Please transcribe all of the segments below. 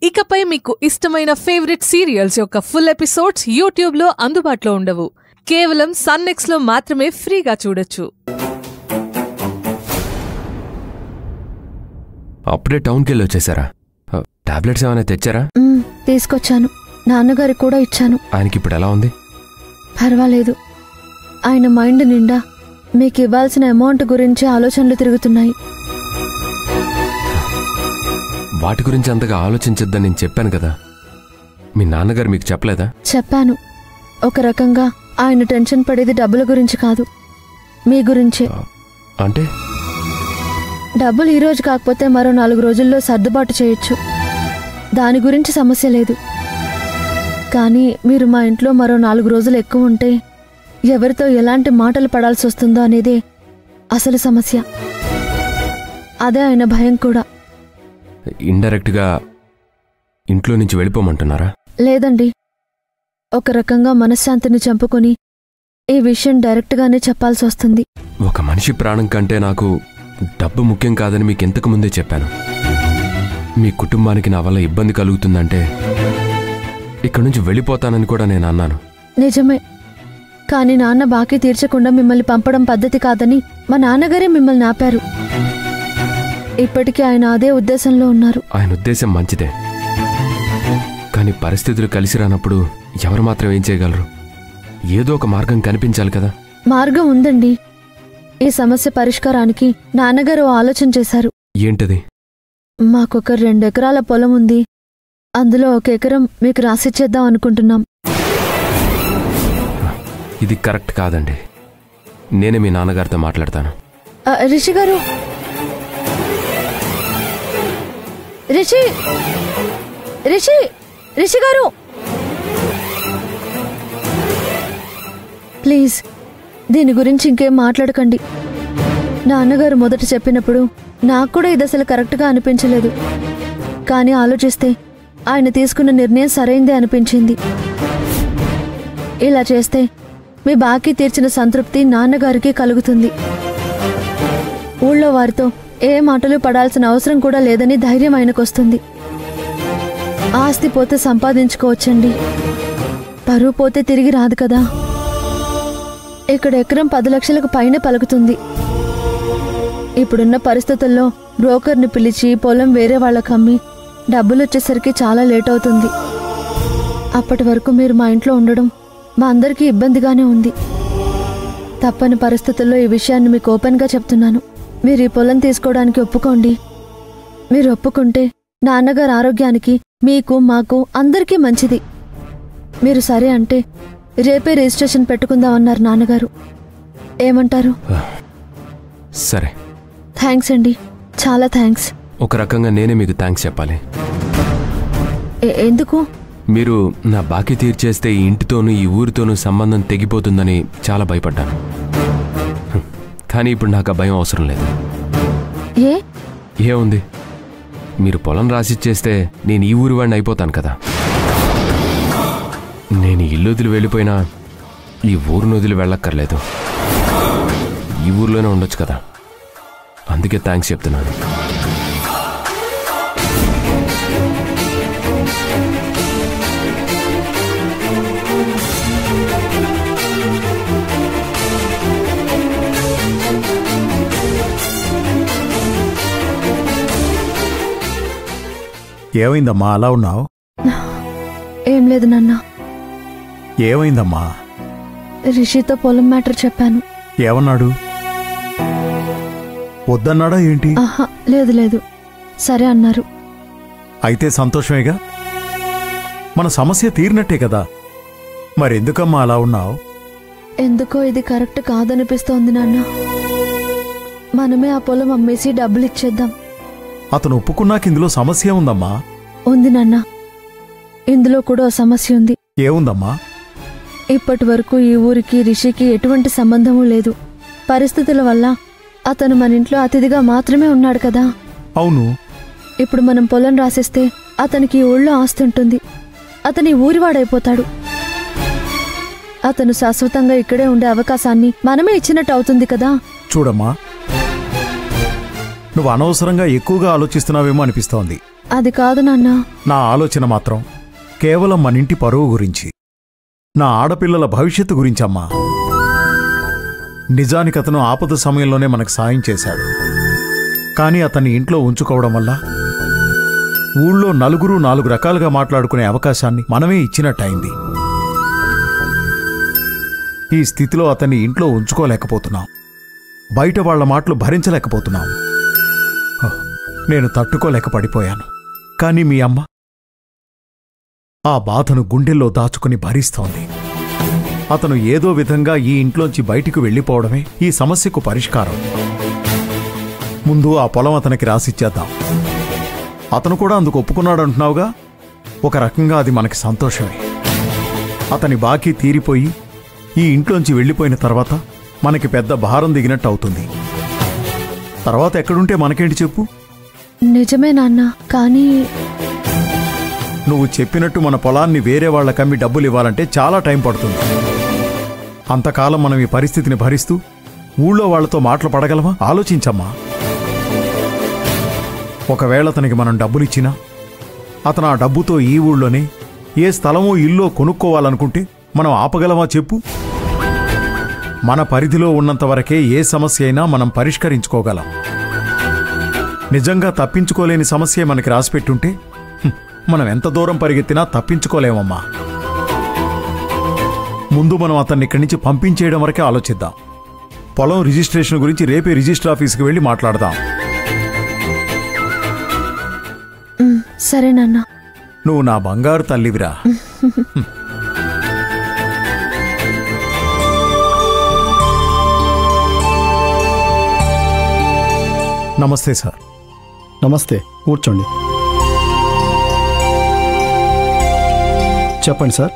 ఇకపై మీకు ఇష్టమైన ఫేవరెట్ సీరియల్స్ యొక్క ఫుల్ ఎపిసోడ్స్ యూట్యూబ్లో అందుబాటులో ఉండవు. కేవలం సన్నెక్స్లో మాత్రమే ఫ్రీగా చూడొచ్చు. అప్పుడే టౌన్కి వెళ్ళి వచ్చేసారా? టాబ్లెట్స్ ఏమైనా తెచ్చారా? తీసుకొచ్చాను. నాన్నగారికి కూడా ఇచ్చాను. ఆయనకి ఇప్పుడు ఎలా ఉంది? పర్వాలేదు. ఆయన మైండ్ నిండా మీకు ఇవ్వాల్సిన అమౌంట్ గురించి ఆలోచనలు తిరుగుతున్నాయి. వాటి గురించి అంతగా ఆలోచించొద్దని నేను చెప్పాను కదా. మీ నాన్నగారు మీకు చెప్పలేదా? చెప్పాను. ఒక రకంగా ఆయన టెన్షన్ పడేది డబ్బుల గురించి కాదు, మీ గురించే. అంటే డబ్బులు ఈరోజు కాకపోతే మరో 4 రోజుల్లో సర్దుబాటు చేయొచ్చు. దాని గురించి సమస్య లేదు. కానీ మీరు మా ఇంట్లో మరో 4 రోజులు ఎక్కువ ఉంటే ఎవరితో ఎలాంటి మాటలు పడాల్సి వస్తుందో అనేదే అసలు సమస్య. అదే ఆయన భయం కూడా. ఇండైరెక్ట్గా ఇంట్లో నుంచి వెళ్ళిపోమంటున్నారా? లేదండి, ఒక రకంగా మనశ్శాంతిని చంపుకొని ఈ విషయం డైరెక్ట్గానే చెప్పాల్సి వస్తుంది. ఒక మనిషి ప్రాణం కంటే నాకు డబ్బు ముఖ్యం కాదని మీకు ఇంతకు ముందే చెప్పాను. మీ కుటుంబానికి నా వల్ల ఇబ్బంది కలుగుతుందంటే ఇక్కడి నుంచి వెళ్ళిపోతానని కూడా నేను అన్నాను. నిజమే. కానీ నాన్న బాకీ తీర్చకుండా మిమ్మల్ని పంపడం పద్ధతి కాదని మా నాన్నగారే మిమ్మల్ని ఆపారు. ఇప్పటికీ ఆయన అదే ఉద్దేశంలో ఉన్నారు. ఆయన ఉద్దేశం మంచిదే, కానీ పరిస్థితులు కలిసి రానప్పుడు ఎవరు మాత్రం ఏం చేయగలరు? ఏదో ఒక మార్గం కనిపించాలి కదా. మార్గం ఉందండి. ఈ సమస్య పరిష్కారానికి నాన్నగారు ఆలోచన చేశారు. ఏంటది? మాకొక 2 ఎకరాల పొలం ఉంది. అందులో 1 ఎకరం మీకు రాసిచ్చేద్దాం అనుకుంటున్నాం. ఇది కరెక్ట్ కాదండి. నేనే మీ నాన్నగారితో మాట్లాడతాను. రిషి గారు, రిషి రిషి రిషి గారు, ప్లీజ్ దీని గురించి ఇంకేం మాట్లాడకండి. నాన్నగారు మొదట చెప్పినప్పుడు నాకు కూడా ఇది అసలు కరెక్ట్గా అనిపించలేదు. కానీ ఆలోచిస్తే ఆయన తీసుకున్న నిర్ణయం సరైందే అనిపించింది. ఇలా చేస్తే మీ బాకీ తీర్చిన సంతృప్తి నాన్నగారికి కలుగుతుంది. ఊళ్ళో వారితో ఏ మాటలు పడాల్సిన అవసరం కూడా లేదని ధైర్యం ఆయనకొస్తుంది. ఆస్తి పోతే సంపాదించుకోవచ్చండి, పరువు పోతే తిరిగి రాదు కదా. ఇక్కడ ఎకరం 10 లక్షలకు పైన పలుకుతుంది. ఇప్పుడున్న పరిస్థితుల్లో బ్రోకర్ని పిలిచి పొలం వేరే వాళ్ళకు అమ్మి డబ్బులు వచ్చేసరికి చాలా లేట్ అవుతుంది. అప్పటి వరకు మీరు మా ఇంట్లో ఉండడం మా అందరికీ ఇబ్బందిగానే ఉంది. తప్పని పరిస్థితుల్లో ఈ విషయాన్ని మీకు ఓపెన్గా చెప్తున్నాను. మీరు ఈ పొలం తీసుకోవడానికి ఒప్పుకోండి. మీరు ఒప్పుకుంటే నాన్నగారి ఆరోగ్యానికి, మీకు, మాకు అందరికీ మంచిది. మీరు సరే అంటే రేపే రిజిస్ట్రేషన్ పెట్టుకుందామన్నారు నాన్నగారు. ఏమంటారు? సరే. థ్యాంక్స్ అండి, చాలా థ్యాంక్స్. ఒక రకంగా నేనే మీకు థ్యాంక్స్ చెప్పాలి. ఎందుకు? మీరు నా బాకీ తీర్చేస్తే ఈ ఇంటితోనూ ఈ ఊరితోనూ సంబంధం తెగిపోతుందని చాలా భయపడ్డాను. కానీ ఇప్పుడు నాకు ఆ భయం అవసరం లేదు. ఏముంది, మీరు పొలం రాసిచ్చేస్తే నేను ఈ ఊరి వాడిని అయిపోతాను కదా. నేను ఇల్లు వదిలి వెళ్ళిపోయినా ఈ ఊరు వదిలి వెళ్ళక్కర్లేదు. ఈ ఊర్లోనే ఉండొచ్చు కదా. అందుకే థ్యాంక్స్ చెప్తున్నాను. ఏమైందమ్మా అలా ఉన్నావు? ఏం లేదు నాన్న. ఏమైందమ్మా? రిషితో పొలం మ్యాటర్ చెప్పాను. ఏమన్నాడు? వద్దన్నాడా ఏంటి? ఆహా, లేదు, సరే అన్నారు. అయితే సంతోషమేగా, మన సమస్య తీరినట్టే కదా. మరెందుకమ్మా అలా ఉన్నావు? ఎందుకో ఇది కరెక్ట్ కాదనిపిస్తోంది నాన్న. మనమే ఆ పొలం అమ్మేసి డబ్బులు ఇచ్చేద్దాం. అతను ఒప్పుకున్నాక ఇందులో సమస్య ఉందమ్మా. ఉంది నాన్న, ఇందులో కూడా సమస్య ఉంది. ఏముందమ్మా? ఇప్పటి వరకు ఈ ఊరికి రిషికి ఎటువంటి సంబంధమూ లేదు. పరిస్థితుల వల్ల అతను మన ఇంట్లో అతిథిగా మాత్రమే ఉన్నాడు కదా. అవును. ఇప్పుడు మనం పొలం రాసిస్తే అతనికి ఈ ఊళ్ళో ఆస్తి ఉంటుంది. అతని ఊరివాడైపోతాడు. అతను శాశ్వతంగా ఇక్కడే ఉండే అవకాశాన్ని మనమే ఇచ్చినట్టు అవుతుంది కదా. చూడమ్మా, నువ్వు అనవసరంగా ఎక్కువగా ఆలోచిస్తున్నావేమో అనిపిస్తోంది. అది కాదు నాన్న. నా ఆలోచన మాత్రం కేవలం మన ఇంటి పరువు గురించి, నా ఆడపిల్లల భవిష్యత్తు గురించమ్మా. నిజానికి అతను ఆపద సమయంలోనే మనకు సాయం చేశాడు. కానీ అతన్ని ఇంట్లో ఉంచుకోవడం వల్ల ఊళ్ళో నలుగురు 4 రకాలుగా మాట్లాడుకునే అవకాశాన్ని మనమే ఇచ్చినట్టయింది. ఈ స్థితిలో అతన్ని ఇంట్లో ఉంచుకోలేకపోతున్నాం. బయట వాళ్ల మాటలు భరించలేకపోతున్నాం. నేను తట్టుకోలేక పడిపోయాను. కానీ మీ అమ్మ ఆ బాధను గుండెల్లో దాచుకుని భరిస్తోంది. అతను ఏదో విధంగా ఈ ఇంట్లోంచి బయటికి వెళ్ళిపోవడమే ఈ సమస్యకు పరిష్కారం. ముందు ఆ పొలం అతనికి రాసిచ్చేద్దాం. అతను కూడా అందుకు ఒప్పుకున్నాడంటున్నావుగా. ఒక రకంగా అది మనకి సంతోషమే. అతని బాకీ తీరిపోయి ఈ ఇంట్లోంచి వెళ్ళిపోయిన తర్వాత మనకి పెద్ద భారం దిగినట్టు అవుతుంది. తర్వాత ఎక్కడుంటే మనకేంటి చెప్పు? నిజమే నాన్న, కానీ నువ్వు చెప్పినట్టు మన పొలాన్ని వేరే వాళ్ళకమ్మి డబ్బులు ఇవ్వాలంటే చాలా టైం పడుతుంది. అంతకాలం మనం ఈ పరిస్థితిని భరిస్తూ ఊళ్ళో వాళ్లతో మాటలు పడగలమా? ఆలోచించమ్మా. ఒకవేళ అతనికి మనం డబ్బులిచ్చినా అతను ఆ డబ్బుతో ఈ ఊళ్ళోనే ఏ స్థలమో ఇల్లో కొనుక్కోవాలనుకుంటే మనం ఆపగలమా చెప్పు? మన పరిధిలో ఉన్నంతవరకే ఏ సమస్య అయినా మనం పరిష్కరించుకోగలం. నిజంగా తప్పించుకోలేని సమస్య మనకి రాసిపెట్టుంటే మనం ఎంత దూరం పరిగెత్తినా తప్పించుకోలేమమ్మా. ముందు మనం అతన్ని ఇక్కడి నుంచి పంపించేయడం వరకే ఆలోచిద్దాం. పొలం రిజిస్ట్రేషన్ గురించి రేపే రిజిస్టర్ ఆఫీస్కి వెళ్ళి మాట్లాడదాం. సరే నాన్న. నువ్వు నా బంగారు తల్లివిరా. నమస్తే సార్. నమస్తే, కూర్చోండి. చెప్పండి సార్.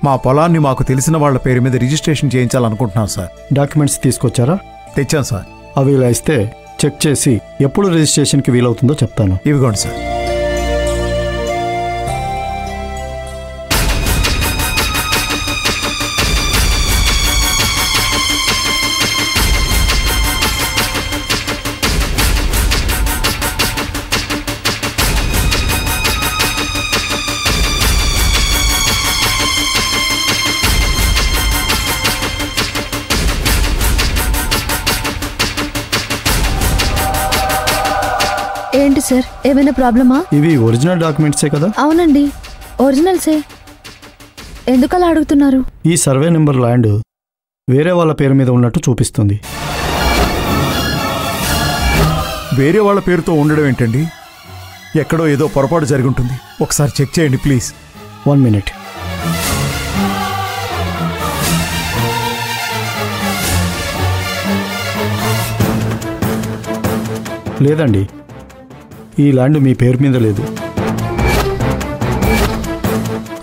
మా పొలాన్ని మాకు తెలిసిన వాళ్ల పేరు మీద రిజిస్ట్రేషన్ చేయించాలనుకుంటున్నాం సార్. డాక్యుమెంట్స్ తీసుకొచ్చారా? తెచ్చాం సార్. అవి ఇలా ఇస్తే చెక్ చేసి ఎప్పుడు రిజిస్ట్రేషన్కి వీలవుతుందో చెప్తాను. ఇవిగోండి సార్. ఏంటి సార్, ఏమైనా ప్రాబ్లమా? ఇవి ఒరిజినల్ డాక్యుమెంట్సే కదా? అవునండి, ఒరిజినల్సే. ఎందుకలా అడుగుతున్నారు? ఈ సర్వే నెంబర్ ల్యాండ్ వేరే వాళ్ళ పేరు మీద ఉన్నట్టు చూపిస్తుంది. వేరే వాళ్ళ పేరుతో ఉండడం ఏంటండి? ఎక్కడో ఏదో పొరపాటు జరిగి ఉంటుంది. ఒకసారి చెక్ చేయండి ప్లీజ్. 1 minute. లేదండి, ఈ ల్యాండ్ మీ పేరు మీద లేదు.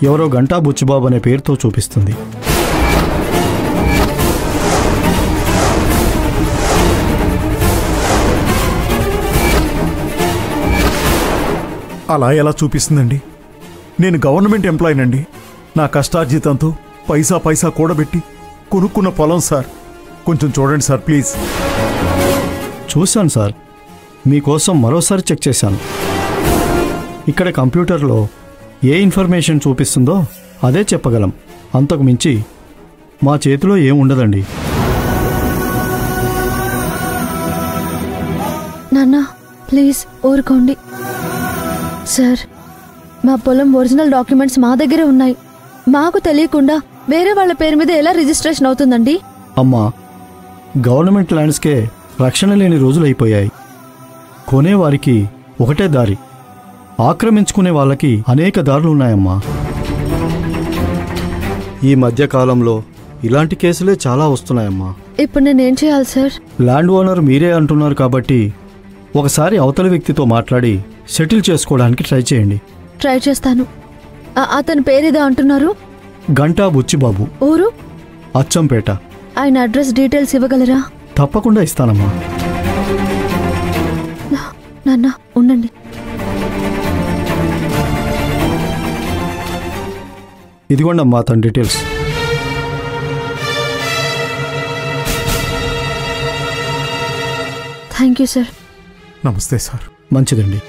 ఎవరో గంటా బుచ్చిబాబు అనే పేరుతో చూపిస్తుంది. అలా ఎలా చూపిస్తుందండి? నేను గవర్నమెంట్ ఎంప్లాయీనండి. నా కష్టార్జితంతో పైసా పైసా కూడబెట్టి కొనుక్కున్న పొలం సార్. కొంచెం చూడండి సార్ ప్లీజ్. చూశాను సార్, మీకోసం మరోసారి చెక్ చేశాను. ఇక్కడ కంప్యూటర్లో ఏ ఇన్ఫర్మేషన్ చూపిస్తుందో అదే చెప్పగలం. అంతకు మించి మా చేతిలో ఏం ఉండదండి. నాన్న ప్లీజ్ ఊరుకోండి. సార్, మా పొలం ఒరిజినల్ డాక్యుమెంట్స్ మా దగ్గరే ఉన్నాయి. మాకు తెలియకుండా వేరే వాళ్ళ పేరు మీద ఎలా రిజిస్ట్రేషన్ అవుతుందండి? అమ్మా, గవర్నమెంట్ ల్యాండ్స్కే రక్షణ లేని రోజులైపోయాయి. కొనేవారికి ఒకటే దారి, ఆక్రమించుకునే వాళ్ళకి అనేక దారులు ఉన్నాయమ్మా. ఈ మధ్యకాలంలో ఇలాంటి కేసులే చాలా వస్తున్నాయమ్మా. ఇప్పుడు నేనేం చేయాలి సార్? ల్యాండ్ ఓనర్ మీరే అంటున్నారు కాబట్టి ఒకసారి అవతలి వ్యక్తితో మాట్లాడి సెటిల్ చేసుకోవడానికి ట్రై చేయండి. ట్రై చేస్తాను. అతని పేరేదో అంటున్నారు? గంటా బుచ్చిబాబు. ఊరు? అచ్చంపేట. ఆయన అడ్రస్ డీటెయిల్స్ ఇవ్వగలరా? తప్పకుండా ఇస్తానమ్మా. నాన్న ఉండండి. ఇదిగోండమ్మా తన డీటెయిల్స్. Thank you sir. నమస్తే సార్. మంచిదండి.